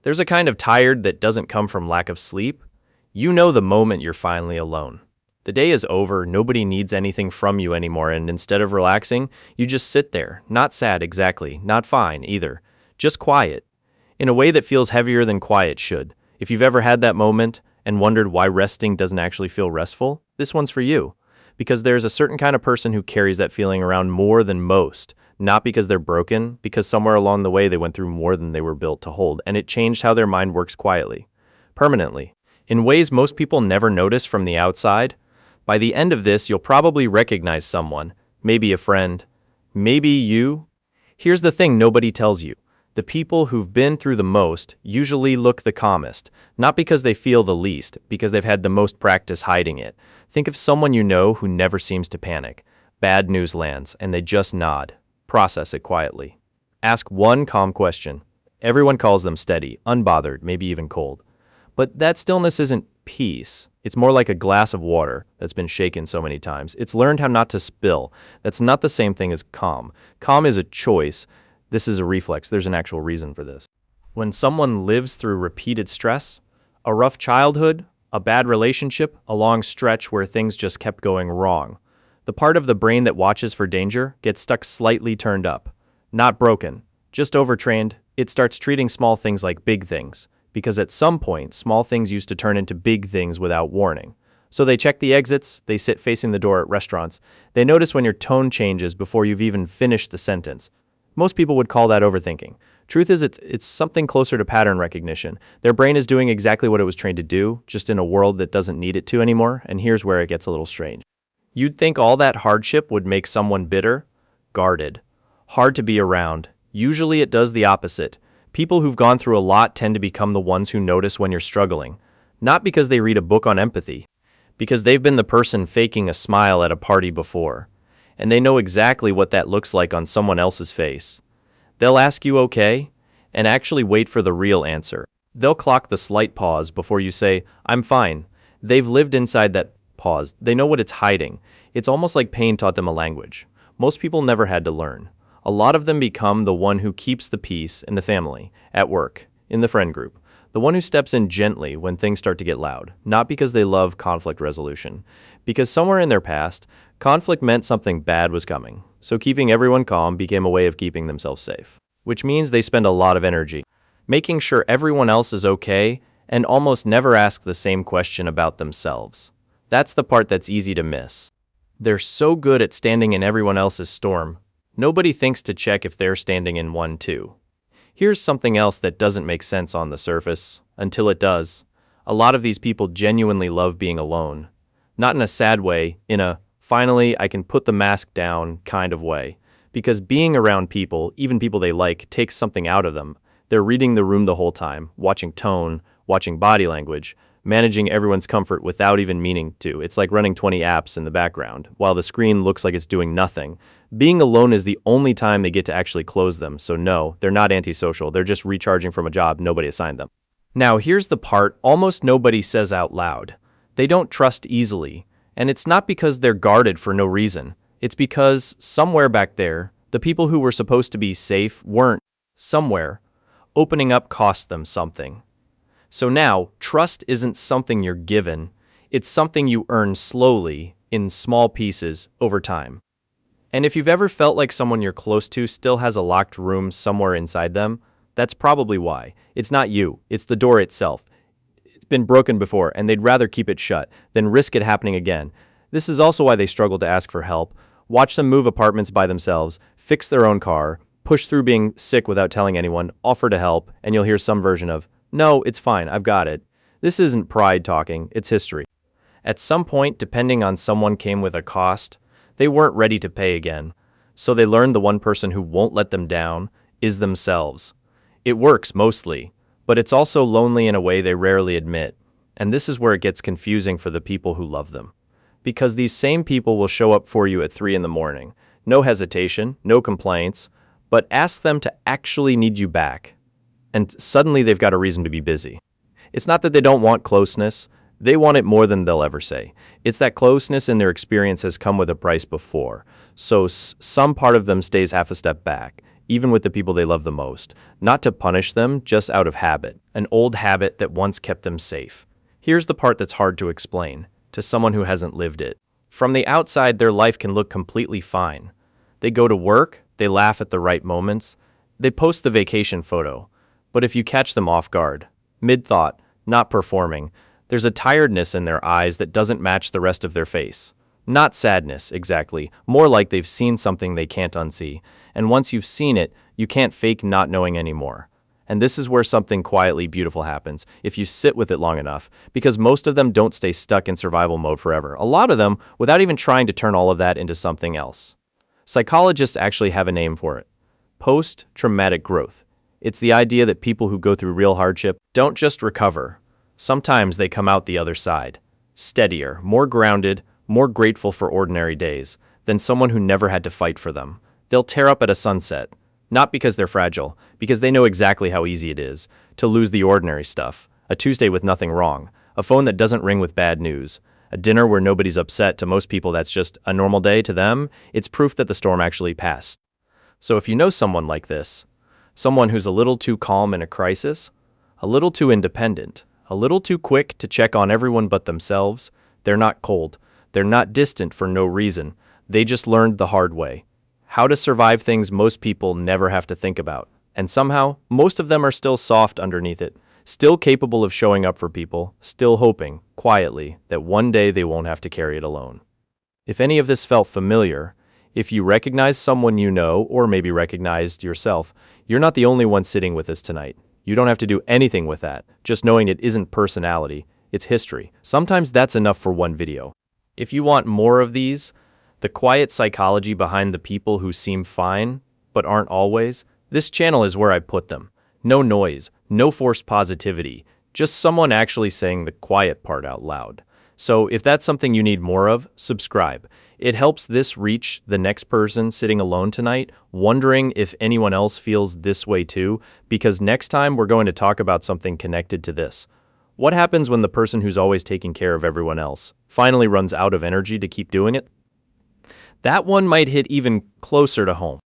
There's a kind of tired that doesn't come from lack of sleep. You know the moment you're finally alone. The day is over, nobody needs anything from you anymore, and instead of relaxing, you just sit there, not sad exactly, not fine either, just quiet, in a way that feels heavier than quiet should. If you've ever had that moment and wondered why resting doesn't actually feel restful, this one's for you. Because there's a certain kind of person who carries that feeling around more than most, not because they're broken, because somewhere along the way they went through more than they were built to hold, and it changed how their mind works quietly, permanently, in ways most people never notice from the outside. By the end of this, you'll probably recognize someone, maybe a friend, maybe you. Here's the thing nobody tells you. The people who've been through the most usually look the calmest, not because they feel the least, because they've had the most practice hiding it. Think of someone you know who never seems to panic. Bad news lands, and they just nod. Process it quietly. Ask one calm question. Everyone calls them steady, unbothered, maybe even cold. But that stillness isn't peace. It's more like a glass of water that's been shaken so many times. It's learned how not to spill. That's not the same thing as calm. Calm is a choice. This is a reflex. There's an actual reason for this. When someone lives through repeated stress, a rough childhood, a bad relationship, a long stretch where things just kept going wrong, the part of the brain that watches for danger gets stuck slightly turned up. Not broken, just overtrained. It starts treating small things like big things, because at some point, small things used to turn into big things without warning. So they check the exits, they sit facing the door at restaurants, they notice when your tone changes before you've even finished the sentence. Most people would call that overthinking. Truth is, it's something closer to pattern recognition. Their brain is doing exactly what it was trained to do, just in a world that doesn't need it to anymore, and here's where it gets a little strange. You'd think all that hardship would make someone bitter, guarded, hard to be around. Usually it does the opposite. People who've gone through a lot tend to become the ones who notice when you're struggling. Not because they read a book on empathy, because they've been the person faking a smile at a party before. And they know exactly what that looks like on someone else's face. They'll ask you okay, and actually wait for the real answer. They'll clock the slight pause before you say, I'm fine. They've lived inside that pause. They know what it's hiding. It's almost like pain taught them a language. Most people never had to learn. A lot of them become the one who keeps the peace in the family, at work, in the friend group. The one who steps in gently when things start to get loud, not because they love conflict resolution. Because somewhere in their past, conflict meant something bad was coming. So keeping everyone calm became a way of keeping themselves safe. Which means they spend a lot of energy making sure everyone else is okay and almost never ask the same question about themselves. That's the part that's easy to miss. They're so good at standing in everyone else's storm, nobody thinks to check if they're standing in one too. Here's something else that doesn't make sense on the surface, until it does. A lot of these people genuinely love being alone. Not in a sad way, in a, finally, I can put the mask down kind of way. Because being around people, even people they like, takes something out of them. They're reading the room the whole time, watching tone, watching body language, managing everyone's comfort without even meaning to. It's like running 20 apps in the background, while the screen looks like it's doing nothing. Being alone is the only time they get to actually close them, so no, they're not antisocial, they're just recharging from a job nobody assigned them. Now here's the part almost nobody says out loud. They don't trust easily, and it's not because they're guarded for no reason. It's because, somewhere back there, the people who were supposed to be safe weren't. Somewhere, opening up cost them something. So now, trust isn't something you're given, it's something you earn slowly, in small pieces, over time. And if you've ever felt like someone you're close to still has a locked room somewhere inside them, that's probably why. It's not you, it's the door itself. It's been broken before, and they'd rather keep it shut than risk it happening again. This is also why they struggle to ask for help. Watch them move apartments by themselves, fix their own car, push through being sick without telling anyone, offer to help, and you'll hear some version of, no, it's fine, I've got it. This isn't pride talking, it's history. At some point, depending on someone came with a cost, they weren't ready to pay again. So they learned the one person who won't let them down is themselves. It works mostly, but it's also lonely in a way they rarely admit. And this is where it gets confusing for the people who love them. Because these same people will show up for you at 3 a.m. No hesitation, no complaints, but ask them to actually need you back. And suddenly they've got a reason to be busy. It's not that they don't want closeness, they want it more than they'll ever say. It's that closeness in their experience has come with a price before, so some part of them stays half a step back. even with the people they love the most, not to punish them, just out of habit, an old habit that once kept them safe. Here's the part that's hard to explain to someone who hasn't lived it. From the outside, their life can look completely fine. They go to work, they laugh at the right moments, they post the vacation photo. But if you catch them off guard, mid-thought, not performing, there's a tiredness in their eyes that doesn't match the rest of their face. Not sadness, exactly, more like they've seen something they can't unsee. And once you've seen it, you can't fake not knowing anymore. And this is where something quietly beautiful happens, if you sit with it long enough, because most of them don't stay stuck in survival mode forever. A lot of them, without even trying to turn all of that into something else. Psychologists actually have a name for it: post-traumatic growth. It's the idea that people who go through real hardship don't just recover. Sometimes they come out the other side, steadier, more grounded, more grateful for ordinary days than someone who never had to fight for them. They'll tear up at a sunset, not because they're fragile, because they know exactly how easy it is to lose the ordinary stuff: a Tuesday with nothing wrong, a phone that doesn't ring with bad news, a dinner where nobody's upset. To most people, that's just a normal day. To them, it's proof that the storm actually passed. So if you know someone like this, someone who's a little too calm in a crisis, a little too independent, a little too quick to check on everyone but themselves, they're not cold. They're not distant for no reason. They just learned the hard way how to survive things most people never have to think about. And somehow, most of them are still soft underneath it, still capable of showing up for people, still hoping, quietly, that one day they won't have to carry it alone. If any of this felt familiar, if you recognize someone you know, or maybe recognized yourself, you're not the only one sitting with us tonight. You don't have to do anything with that, just knowing it isn't personality, it's history. Sometimes that's enough for one video. If you want more of these, the quiet psychology behind the people who seem fine, but aren't always, this channel is where I put them. No noise, no forced positivity, just someone actually saying the quiet part out loud. So if that's something you need more of, subscribe. It helps this reach the next person sitting alone tonight, wondering if anyone else feels this way too, because next time we're going to talk about something connected to this. What happens when the person who's always taking care of everyone else finally runs out of energy to keep doing it? That one might hit even closer to home.